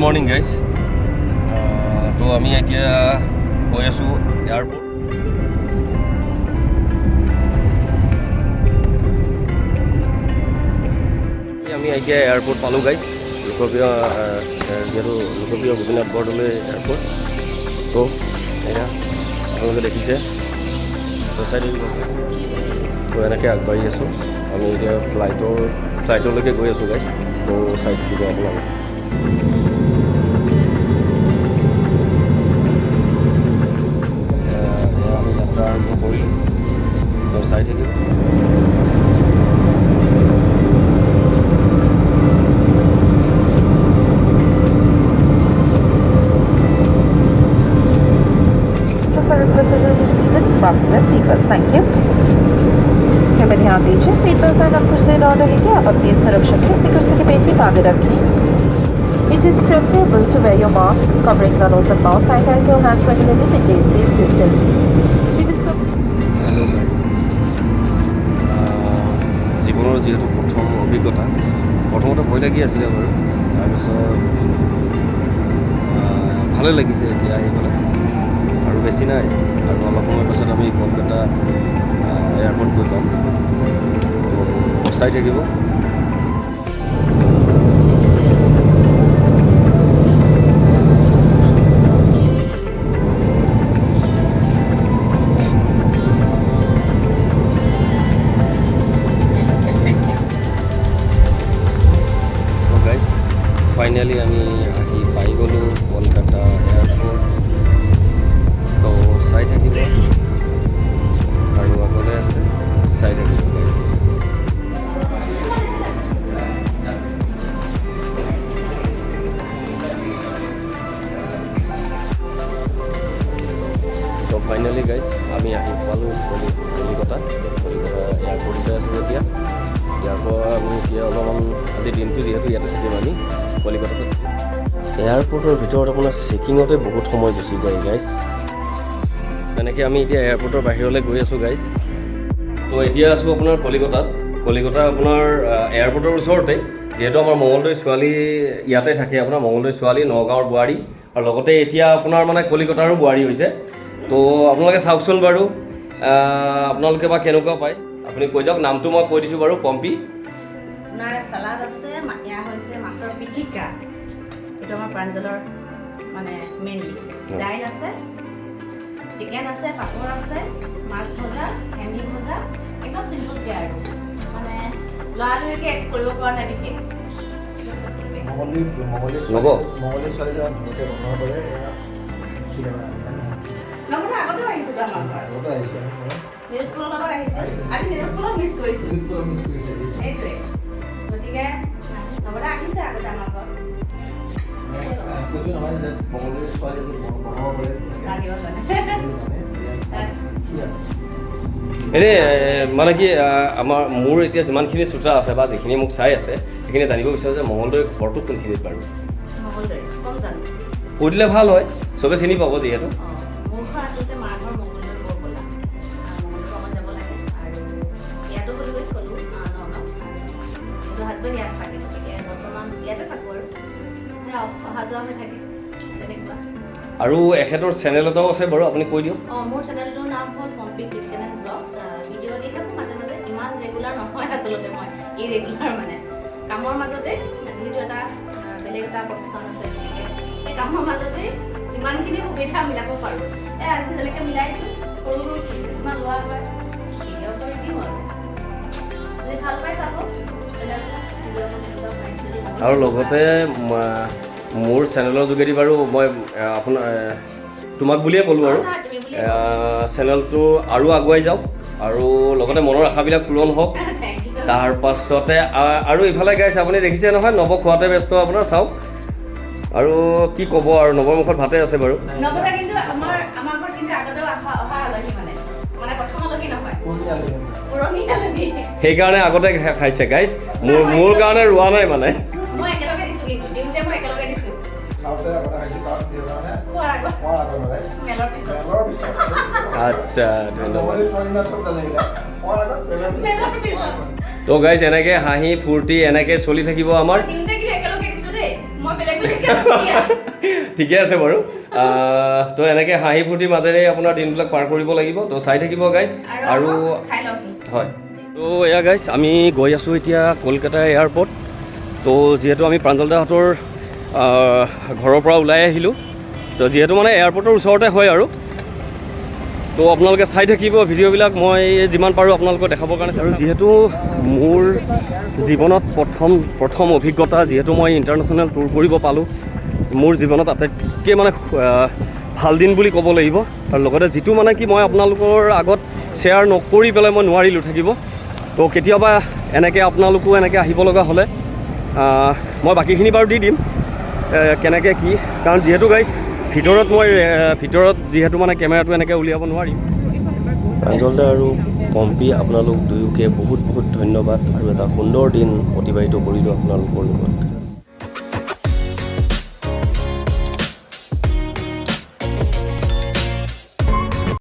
Morning guys তো আমি এতিয়া গৈ আছোঁ এয়াৰপৰ্ট আমি এতিয়া এয়াৰপৰ্ট পালোঁ গাইজ লোকপ্ৰিয় যিহেতু লোকপ্ৰিয় গোপীনাথ বৰদলৈ এয়াৰপৰ্ট তো এয়া আপোনালোকে দেখিছে তো চাই থাকিব তো এনেকৈ আগবাঢ়ি আছোঁ আমি এতিয়া ফ্লাইটলৈকে গৈ আছোঁ গাইজ তো চাই থাকিব আপোনালোকে আমি যাত্ৰা আৰম্ভ কৰিলোঁ তো চাই থাকিব Thank you. हमें ध्यान दीजिए सीट बेल्ट साइन आप कुछ देर और रहेंगे आप अपनी सुरक्षा के लिए सीट की पेटी बांधे रखें It is preferable to wear your mask covering the nose and mouth sanitize your hands regularly maintain safe distance. Hello guys জীৱনৰ যিহেতু প্ৰথম অভিজ্ঞতা প্ৰথমতে ভয় লাগি আছিলে বাৰু তাৰপিছত ভালেই লাগিছে এতিয়া আহি পেলাই আৰু বেছি নাই আৰু অলপ সময়ৰ পাছত আমি কলকাতা এয়াৰপৰ্ট গৈ পাম চাই থাকিব ফাইনেলি আমি আহি পাই গ'লোঁ কলকাতা এয়াৰপৰ্ট তো চাই থাকিব আৰু আগলৈ আছে চাই থাকিব তো ফাইনেলি গাইজ আমি আহি পালোঁ কলিকতা এয়াৰপৰ্টতে আছোঁ এতিয়া ইয়াৰ পৰা আমি এতিয়া অলপমান আজি দিনটো যিহেতু ইয়াতে থাকিম আমি কলিকতাতে এয়াৰপৰ্টৰ ভিতৰত আপোনাৰ চেকিঙতে বহুত সময় গুচি যায় গাইজ তেনেকৈ আমি এতিয়া এয়াৰপৰ্টৰ বাহিৰলৈ গৈ আছোঁ গাইজ তো এতিয়া আছোঁ আপোনাৰ কলিকতা আপোনাৰ এয়াৰপৰ্টৰ ওচৰতে যিহেতু আমাৰ মঙলদৈ ছোৱালী ইয়াতে থাকে আপোনাৰ মঙলদৈ ছোৱালী নগাঁৱৰ বোৱাৰী আৰু লগতে এতিয়া আপোনাৰ মানে কলিকতাৰো বোৱাৰী হৈছে তো আপোনালোকে চাওকচোন বাৰু আপোনালোকে বা কেনেকুৱা পায় আপুনি কৈ যাওক নামটো মই কৈ দিছোঁ বাৰু পম্পী আপোনাৰ চালাড আছে এয়া হৈছে মাছৰ পিটিকা এইটো আমাৰ প্ৰাঞ্জলৰ মানে মেইনলি দাইল আছে চিকেন আছে পাপৰ আছে মাছ ভজা ভেন্দি ভজা একদম চিম্পলকৈ আৰু মানে লৰালৰিকৈ একো কৰিব পৰা নাই বিশেষ লগতে আগতেও আহিছিলোঁ আমাৰ নিৰুৎপলৰ লগত আহিছে আজি নিৰুৎপলক মিছ কৰিছোঁ সেইটোৱে গতিকে লগতে আহিছে আগতে আমাৰ ঘৰত এনেই মানে কি মোৰ এতিয়া যিমানখিনি শ্ৰোতা আছে বা যিখিনি মোক চাই আছে সেইখিনি জানিব বিচাৰোঁ যে মঙলদৈ ঘৰটো কোনখিনিত বাৰু কৈ দিলে ভাল হয় চবে চিনি পাব যিহেতু মোৰ ঘৰ আচলতে মাৰ ঘৰ মঙলদৈ বৰপলা মঙলদৈ যাব লাগে আৰু ইয়াতো বুলি ক'লোঁ নগাঁও কিন্তু হাজবেণ্ড ইয়াত থাকে গতিকে বৰ্তমান ইয়াতে থাকোঁ আৰু অহা যোৱা হৈ থাকে তেনেকুৱা আৰু এখেতৰ চেনেল এটাও আছে বাৰু আপুনি কৈ দিয়ক মোৰ চেনেলটোৰ নাম হ'ল Pompi kitchen and blogs video' দি থাকোঁ মাজে মাজে ইমান ৰেগুলাৰ নহয় আচলতে মই ইৰেগুলাৰ মানে কামৰ মাজতে যিহেতু এটা বেলেগ এটা প্ৰফেশ্যন আছে গতিকে সেই কামৰ মাজতে যিমানখিনি সুবিধা মিলাব পাৰোঁ আজি যেনেকৈ মিলাইছোঁ সৰু সৰু কিছুমান লোৱা হয় ভিডিঅ' কৰি দিওঁ আৰু যদি ভাল পাই চাব আৰু লগতে মোৰ চেনেলৰ যোগেদি বাৰু মই আপোনাৰ তোমাক বুলিয়ে ক'লোঁ আৰু চেনেলটো আৰু আগুৱাই যাওক আৰু লগতে মনৰ আশাবিলাক পূৰণ হওক তাৰ পাছতে আৰু ইফালে গাইছে আপুনি দেখিছে নহয় নৱ খোৱাতে ব্যস্ত আপোনাৰ চাওক আৰু কি ক'ব আৰু নৱৰ মুখত ভাতে আছে বাৰু সেইকাৰণে আগতে খাইছে গাইজ মোৰ কাৰণে ৰোৱা নাই মানে আচ্ছা ধন্যবাদ তো গাইজ এনেকৈ হাঁহি ফূৰ্তি এনেকৈ চলি থাকিব আমাৰ ঠিকে আছে বাৰু তো এনেকৈ হাঁহি ফূৰ্তিৰ মাজেৰে আপোনাৰ দিনবিলাক পাৰ কৰিব লাগিব তো চাই থাকিব গাইজ আৰু হয় তো এয়া গাইজ আমি গৈ আছোঁ এতিয়া কলকাতা এয়াৰপৰ্ট তো যিহেতু আমি প্ৰাঞ্জলদাহঁতৰ ঘৰৰ পৰা ওলাই আহিলোঁ তো যিহেতু মানে এয়াৰপৰ্টৰ ওচৰতে হয় আৰু তো আপোনালোকে চাই থাকিব ভিডিঅ'বিলাক মই যিমান পাৰোঁ আপোনালোকক দেখাবৰ কাৰণে আৰু যিহেতু মোৰ জীৱনত প্ৰথম অভিজ্ঞতা যিহেতু মই ইণ্টাৰনেশ্যনেল টুৰ কৰিব পালোঁ মোৰ জীৱনত আটাইতকৈ মানে ভাল দিন বুলি ক'ব লাগিব আৰু লগতে যিটো মানে কি মই আপোনালোকৰ আগত শ্বেয়াৰ নকৰি পেলাই মই নোৱাৰিলোঁ থাকিব তো কেতিয়াবা এনেকৈ আপোনালোকো এনেকৈ আহিব লগা হ'লে মই বাকীখিনি বাৰু দি দিম কেনেকৈ কি কাৰণ যিহেতু গাইজ ভিতৰত যিহেতু মানে কেমেৰাটো এনেকৈ উলিয়াব নোৱাৰিম প্ৰাঞ্জলদা আৰু পম্পী আপোনালোক দুয়োকে বহুত বহুত ধন্যবাদ আৰু এটা সুন্দৰ দিন অতিবাহিত কৰিলোঁ আপোনালোকৰ লগত